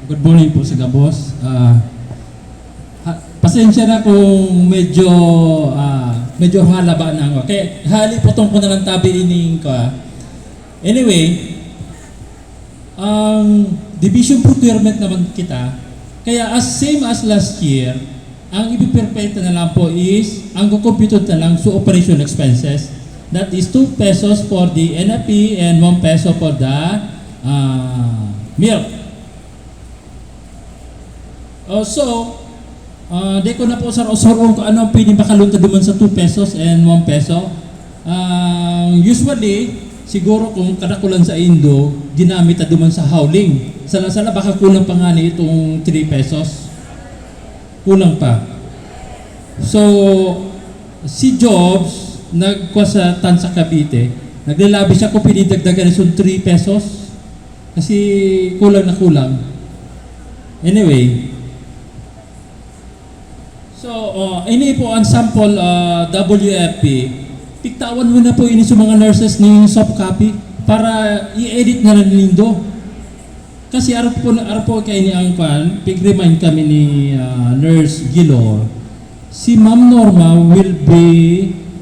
Good morning po sa Gabos. Pasensya na kung medyo halaba na ako. Kaya hali potong ko na lang tabi ining ko. Anyway, ang division procurement naman kita. Kaya same as last year, ang ipiperpeta na lang po is, ang kukumputed na lang so operation expenses. That is 2 pesos for the NFP and 1 peso for the milk. So, di ko na po sarong kung ano ang pwede makalunta duman sa 2 pesos and 1 peso. Usually, siguro kung kadakulan sa Indo, ginamit na duman sa howling. Sala-sala, baka kulang pa nga ni itong 3 pesos. Kulang pa. So, si Jobs, nagkuha sa Tansa Cavite, naglalabi siya kung pinidagdagan na 3 pesos. Kasi kulang na kulang. Anyway, so, ini po ang sample WFP. Piktawan mo na po ini sa mga nurses ng soft copy para i-edit na lang nindo. Kasi araw po kayo ni ang pan, pig-remind kami ni Nurse Gilor, si Ma'am Norma will be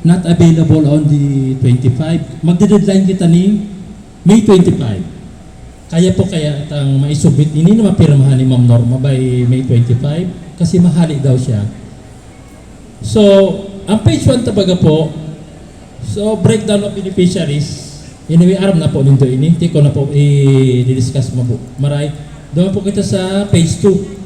not available on the 25. Magde-deadline kita ni May 25. Kaya itang maisubmit ini na mapirmahan ni Ma'am Norma by May 25 kasi mahali daw siya. So, ang page 1 tabaga po, so breakdown of beneficiaries, anyway, aram na po nindo ini, di ko na po i-discuss mo po. Maray, doon po kita sa page 2.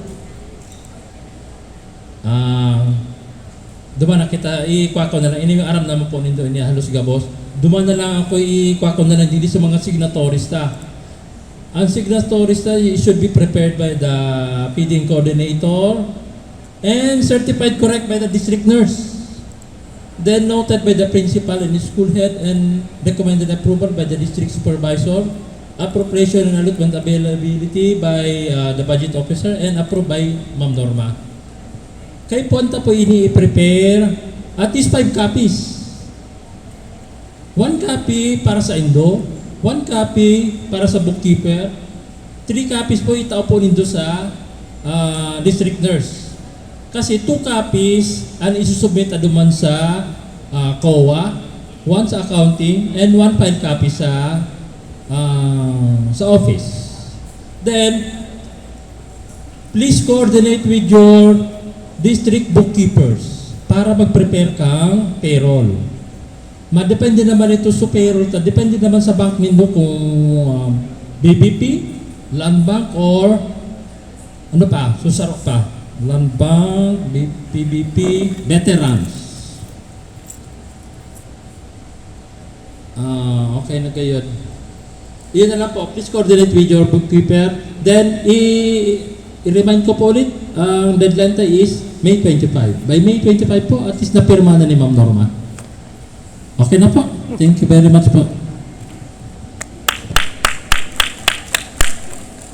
Duman na kita, i-kwa ko na lang, anyway, aram na po nindo ini, halos Gabos. Duman na lang ako, i-kwa ko na lang dili sa mga signatorista. Ang signatorista should be prepared by the feeding coordinator, and certified correct by the district nurse. Then noted by the principal and school head and recommended approval by the district supervisor. Appropriation and allotment availability by the budget officer and approved by Ma'am Norma. Kay punta po ini i-prepare at least 5 copies. 1 copy para sa Indo, 1 copy para sa bookkeeper, 3 copies po itao po nindo sa district nurse. Kasi 2 copies ang isusubmit aduman sa COA, 1 sa accounting, and 1 file copy sa office. Then, please coordinate with your district bookkeepers para mag-prepare kang payroll. Madepende naman ito sa payroll, depende naman sa bank nindo kung BBP, Land Bank, or ano pa, susarok pa. Land Bank, PBP, Veterans. Okay na kayo. Iyon na lang po. Please coordinate with your bookkeeper. Then, i-remind ko po ulit, ang deadline is May 25. By May 25 po, at least napirma na ni Ma'am Norma. Okay na po. Thank you very much po.